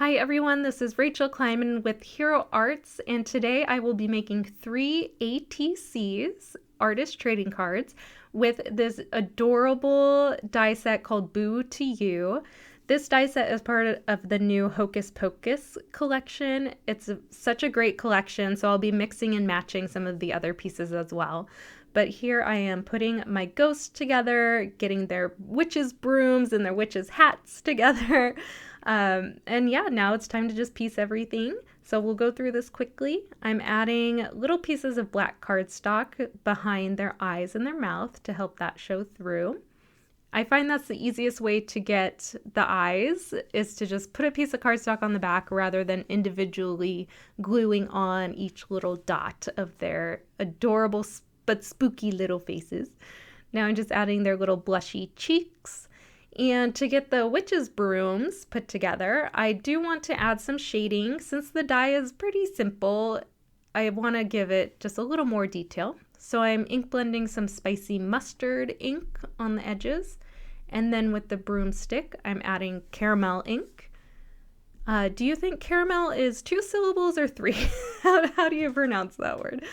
Hi everyone, this is Rachel Kleiman with Hero Arts, and today I will be making 3 ATCs, artist trading cards, with this adorable die set called Boo to You. This die set is part of the new Hocus Pocus collection. It's such a great collection, so I'll be mixing and matching some of the other pieces as well. But here I am putting my ghosts together, getting their witches' brooms and their witches' hats together. And yeah, now it's time to just piece everything. So we'll go through this quickly. I'm adding little pieces of black cardstock behind their eyes and their mouth to help that show through. I find that's the easiest way to get the eyes, is to just put a piece of cardstock on the back rather than individually gluing on each little dot of their adorable but spooky little faces. Now I'm just adding their little blushy cheeks. And to get the witches' brooms put together, I do want to add some shading. Since the die is pretty simple, I want to give it just a little more detail. So I'm ink blending some spicy mustard ink on the edges. And then with the broomstick, I'm adding caramel ink. Do you think caramel is 2 syllables or 3? How do you pronounce that word?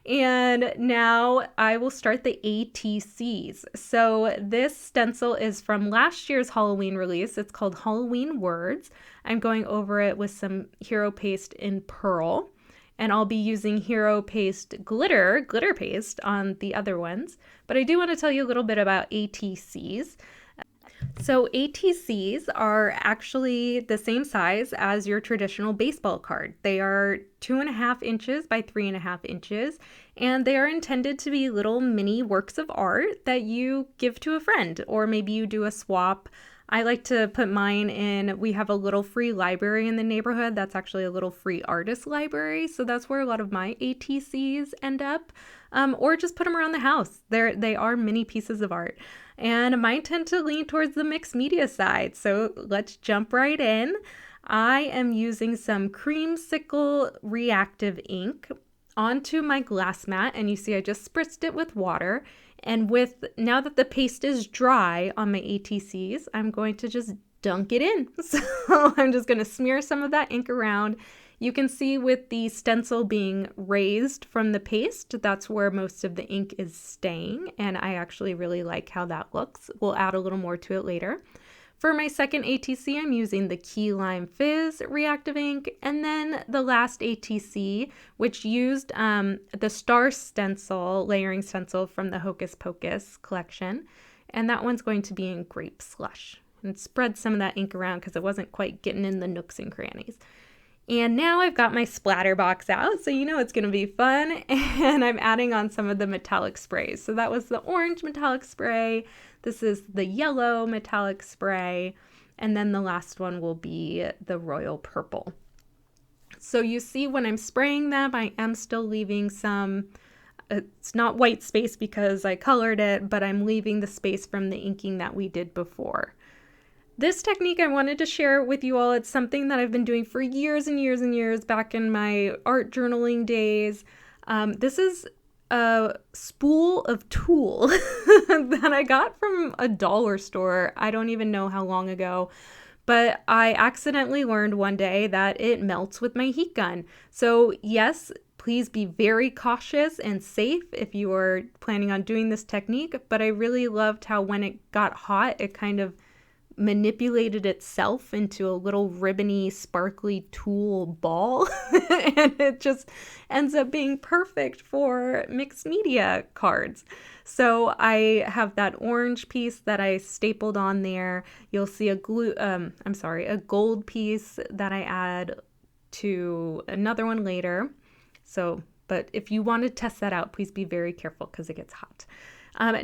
And now I will start the ATCs. So this stencil is from last year's Halloween release. It's called Halloween Words. I'm going over it with some Hero Paste in Pearl. And I'll be using Hero Paste glitter paste on the other ones. But I do want to tell you a little bit about ATCs. So ATCs are actually the same size as your traditional baseball card. They are 2.5 inches by 3.5 inches, and they are intended to be little mini works of art that you give to a friend, or maybe you do a swap. I like to put mine in, we have a little free library in the neighborhood that's actually a little free artist library, so that's where a lot of my ATCs end up, or just put them around the house. They are mini pieces of art. And mine tend to lean towards the mixed media side, so let's jump right in. I am using some creamsicle reactive ink onto my glass mat, and you see I just spritzed it with water. And now that the paste is dry on my ATCs, I'm going to just dunk it in. So I'm just going to smear some of that ink around. You can see with the stencil being raised from the paste, that's where most of the ink is staying, and I actually really like how that looks. We'll add a little more to it later. For my second ATC, I'm using the Key Lime Fizz reactive ink, and then the last ATC, which used the Star Stencil, layering stencil from the Hocus Pocus collection, and that one's going to be in Grape Slush. And spread some of that ink around because it wasn't quite getting in the nooks and crannies. And now I've got my splatter box out, so you know it's going to be fun, and I'm adding on some of the metallic sprays. So that was the orange metallic spray, this is the yellow metallic spray, and then the last one will be the royal purple. So you see when I'm spraying them, I am still leaving some, it's not white space because I colored it, but I'm leaving the space from the inking that we did before. This technique I wanted to share with you all. It's something that I've been doing for years and years and years back in my art journaling days. This is a spool of tulle that I got from a dollar store. I don't even know how long ago, but I accidentally learned one day that it melts with my heat gun. So yes, please be very cautious and safe if you are planning on doing this technique, but I really loved how when it got hot, it kind of manipulated itself into a little ribbony, sparkly tulle ball, and it just ends up being perfect for mixed media cards. So I have that orange piece that I stapled on there. You'll see a gold piece that I add to another one later. But if you want to test that out, please be very careful because it gets hot.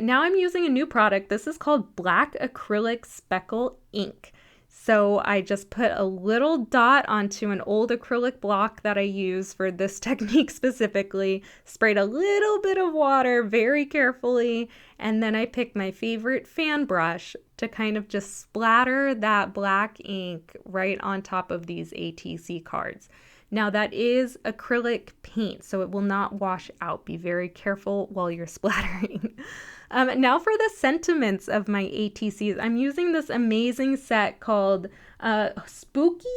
Now I'm using a new product. This is called Black Acrylic Speckle Ink. So I just put a little dot onto an old acrylic block that I use for this technique specifically, sprayed a little bit of water very carefully, and then I picked my favorite fan brush to kind of just splatter that black ink right on top of these ATC cards. Now that is acrylic paint, so it will not wash out. Be very careful while you're splattering. Now for the sentiments of my ATCs. I'm using this amazing set called Spooky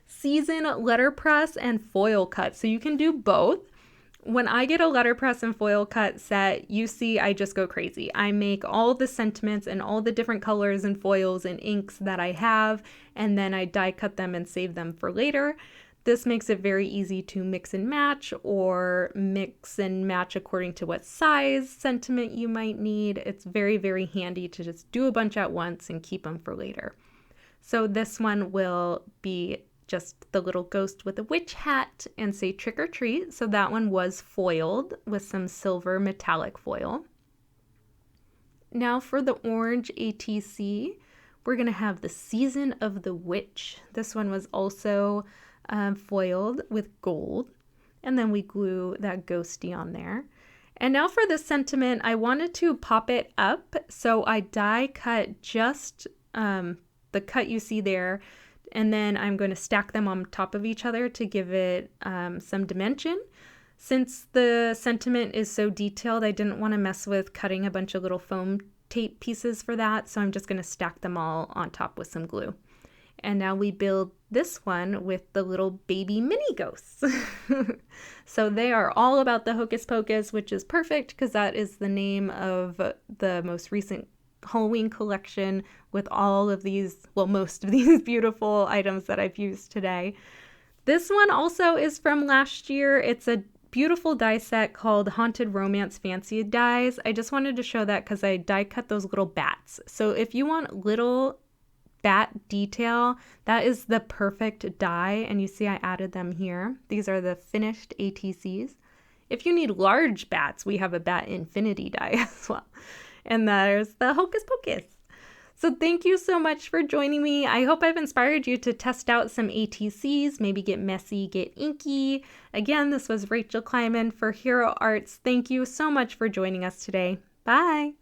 Season Letterpress and Foil Cut. So you can do both. When I get a letterpress and foil cut set, you see I just go crazy. I make all the sentiments and all the different colors and foils and inks that I have, and then I die cut them and save them for later. This makes it very easy to mix and match, or mix and match according to what size sentiment you might need. It's very, very handy to just do a bunch at once and keep them for later. So this one will be just the little ghost with a witch hat and say trick or treat. So that one was foiled with some silver metallic foil. Now for the orange ATC, we're going to have the Season of the Witch. This one was also foiled with gold. And then we glue that ghosty on there. And now for the sentiment, I wanted to pop it up. So I die cut just the cut you see there. And then I'm going to stack them on top of each other to give it some dimension. Since the sentiment is so detailed, I didn't want to mess with cutting a bunch of little foam tape pieces for that. So I'm just going to stack them all on top with some glue. And now we build this one with the little baby mini ghosts. So they are all about the Hocus Pocus, which is perfect because that is the name of the most recent Halloween collection with all of these, well, most of these beautiful items that I've used today. This one also is from last year. It's a beautiful die set called Haunted Romance Fancy Dies. I just wanted to show that because I die cut those little bats. So if you want little bat detail, that is the perfect die. And you see I added them here. These are the finished ATCs. If you need large bats, we have a Bat Infinity die as well. And there's the Hocus Pocus. So thank you so much for joining me. I hope I've inspired you to test out some ATCs, maybe get messy, get inky. Again, this was Rachel Kleiman for Hero Arts. Thank you so much for joining us today. Bye.